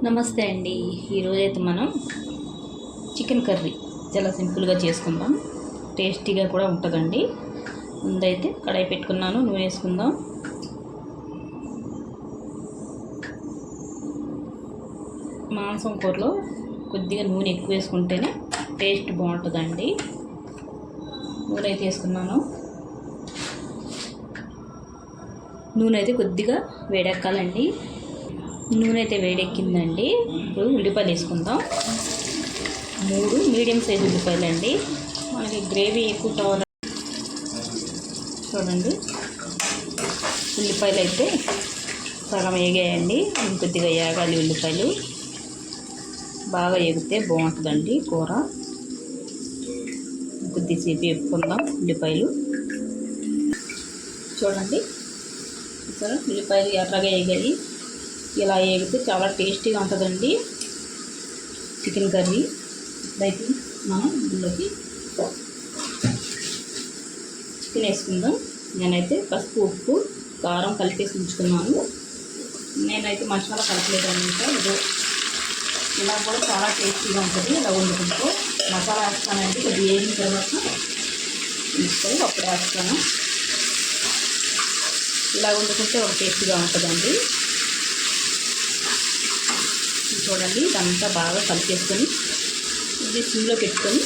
నమస్తే అండి. ఈరోజైతే మనం చికెన్ కర్రీ చాలా సింపుల్గా చేసుకుందాం. టేస్టీగా కూడా ఉంటుందండి. ముందైతే కడాయి పెట్టుకున్నాను, నూనె వేసుకుందాం. మాంసం కూరలో కొద్దిగా నూనె ఎక్కువ వేసుకుంటేనే టేస్ట్ బాగుంటుందండి. నూనె అయితే వేసుకున్నాను. నూనె అయితే కొద్దిగా వేడెక్కాలండి. నూనె అయితే వేడెక్కిందండి. ఇప్పుడు ఉల్లిపాయలు వేసుకుందాం. 3 మీడియం సైజు ఉల్లిపాయలు అండి. మనకి గ్రేవీ ఎక్కువ కావాలి. చూడండి, ఉల్లిపాయలు అయితే సగం వేగాయండి. కొద్దిగా వేగాలి. ఉల్లిపాయలు బాగా వేగితే బాగుంటుందండి కూర. కొద్దిసేపు వేపుకుందాం ఉల్లిపాయలు. చూడండి, సరే ఉల్లిపాయలు ఎర్రగా వేగాయి. ఇలా వేగితే చాలా టేస్టీగా ఉంటుందండి చికెన్ కర్రీ. ఇప్పుడైతే మనం ఇందులోకి చికెన్ వేసుకుందాం. నేనైతే పసుపు, ఉప్పు, కారం కలిపేసి ఉంచుకున్నాను. నేనైతే మసాలా కలపలేదన్నమాట. ఇలా కూడా చాలా టేస్టీగా ఉంటుంది. ఇలా వండుకుంటూ మసాలా వేస్తానండి. కొద్దిగా వేగిన తర్వాత తీసుకొని అప్పుడు వేస్తాను. ఇలా వండుకుంటే ఒక టేస్టీగా ఉంటుందండి. చూడండి, ఇదంతా బాగా కలిపేసుకొని ఇది సిమ్లో పెట్టుకొని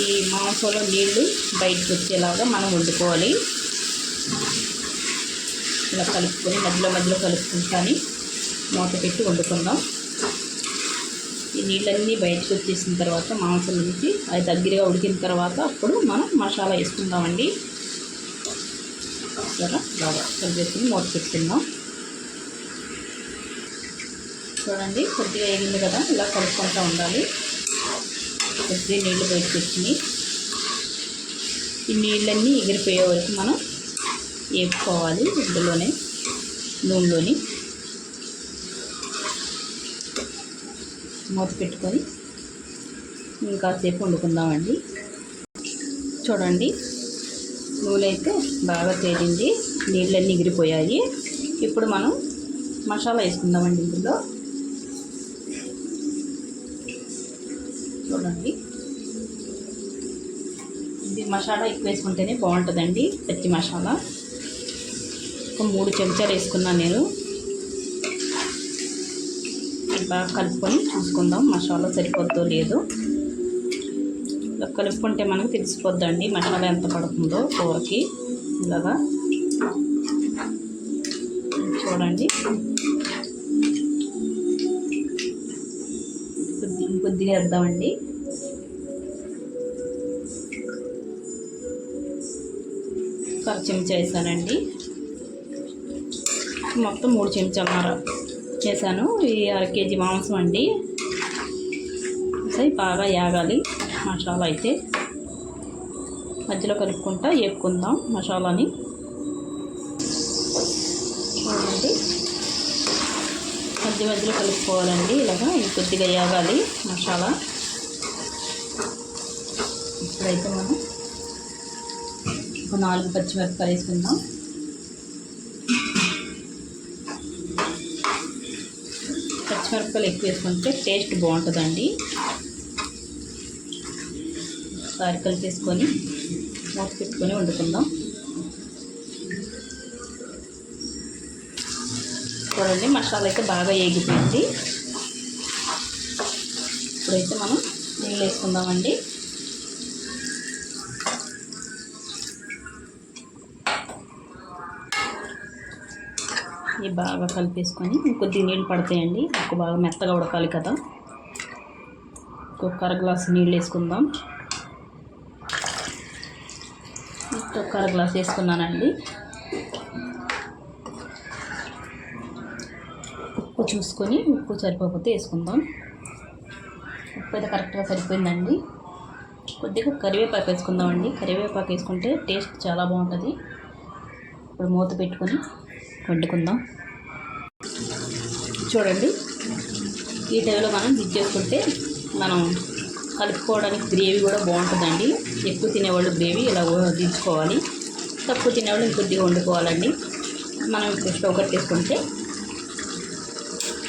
ఈ మాంసంలో నీళ్లు బయటకు వచ్చేలాగా మనం వండుకోవాలి. ఇలా కలుపుకొని మధ్యలో కలుపుకుంటాను. మూత పెట్టి వండుకుందాం. ఈ నీళ్ళన్నీ బయటకు వచ్చేసిన తర్వాత మాంసం నుంచి అది దగ్గరగా ఉడికిన తర్వాత అప్పుడు మనం మసాలా వేసుకుందామండి. సరే, బాగా కలిపేసుకుని మూత పెట్టుకుందాం. చూడండి, కొద్దిగా వేగింది కదా, ఇలా కలుపుకుంటూ ఉండాలి. కొద్దిగా నీళ్ళు బయటకు వచ్చినాయి. ఈ నీళ్ళన్నీ ఎగిరిపోయే వరకు మనం వేపుకోవాలి. ఇందులోనే నూనెలోని మూత పెట్టుకొని ఇంకాసేపు వండుకుందామండి. చూడండి, నూనె అయితే బాగా తేలింది. నీళ్ళన్నీ ఎగిరిపోయాయి. ఇప్పుడు మనం మసాలా వేసుకుందామండి. ఇందులో చూడండి, ఇది మసాలా ఎక్కువ వేసుకుంటేనే బాగుంటుందండి. పచ్చి మసాలా ఒక 3 చెంచాలు వేసుకున్నాను నేను. బాగా కలుపుకొని చూసుకుందాం మసాలా సరిపోద్దో లేదో. ఇలా కలుపుకుంటే మనకు తెలిసిపోద్దండి మసాలా ఎంత పడుతుందో కూరకి. ఇలాగా చూడండి, కొద్దిగా వేద్దామండి. ఒక చెంచా వేసానండి. మొత్తం 3 చెంచాలన్నర వేసాను. ఈ 1/2 కేజీ మాంసం అండి. సరే, బాగా యాగాలి మసాలా అయితే. మధ్యలో కలుపుకుంటా వేపుకుందాం మసాలాని. చూడండి, మధ్యలో కలుపుకోవాలండి. ఇలాగా కొద్దిగా యాగాలి మసాలా. ఇప్పుడైతే మనం ఒక 4 పచ్చిమిరపకాయలు వేసుకుందాం. పచ్చిమిరపకాయలు ఎక్కువ వేసుకుంటే టేస్ట్ బాగుంటుందండి. ఒకసారి కలిపేసుకొని మూత పెట్టుకొని వండుకుందాం. చూడండి, మసాలా అయితే బాగా వేగిపోయింది. ఇప్పుడైతే మనం నీళ్ళు వేసుకుందామండి. ఇవి బాగా కలిపేసుకొని కొద్దిగా నీళ్ళు పడతాయండి. ఒక బాగా మెత్తగా ఉడకాలి కదా. ఒక 1/2 గ్లాసు నీళ్ళు వేసుకుందాం. ఒక 1/2 గ్లాసు వేసుకున్నానండి. ఉప్పు చూసుకొని ఉప్పు సరిపోతే వేసుకుందాం. ఉప్పు అయితే కరెక్ట్గా సరిపోయిందండి. కొద్దిగా కరివేపాకు వేసుకుందామండి. కరివేపాకు వేసుకుంటే టేస్ట్ చాలా బాగుంటుంది. ఇప్పుడు మూత పెట్టుకొని వండుకుందాం. చూడండి, ఈ టైంలో మనం దించేసుకుంటే మనం కలుపుకోవడానికి గ్రేవీ కూడా బాగుంటుందండి. ఎక్కువ తినేవాళ్ళు గ్రేవీ ఇలా దించుకోవాలి. తక్కువ తినేవాళ్ళు ఇంకొద్దిగా వండుకోవాలండి. మనం ఇప్పుడు స్టవ్ కట్టేసుకుంటే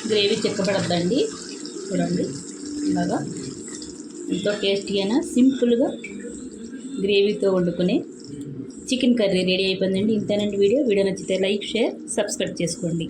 గ్రేవీ చిక్కబడద్దండి. చూడండి ఇలాగా ఎంతో టేస్టీ అయినా సింపుల్గా గ్రేవీతో వండుకునే చికెన్ కర్రీ రెడీ అయిపోయిందండి. ఇంతేనండి వీడియో నచ్చితే లైక్, షేర్, సబ్స్క్రైబ్ చేసుకోండి.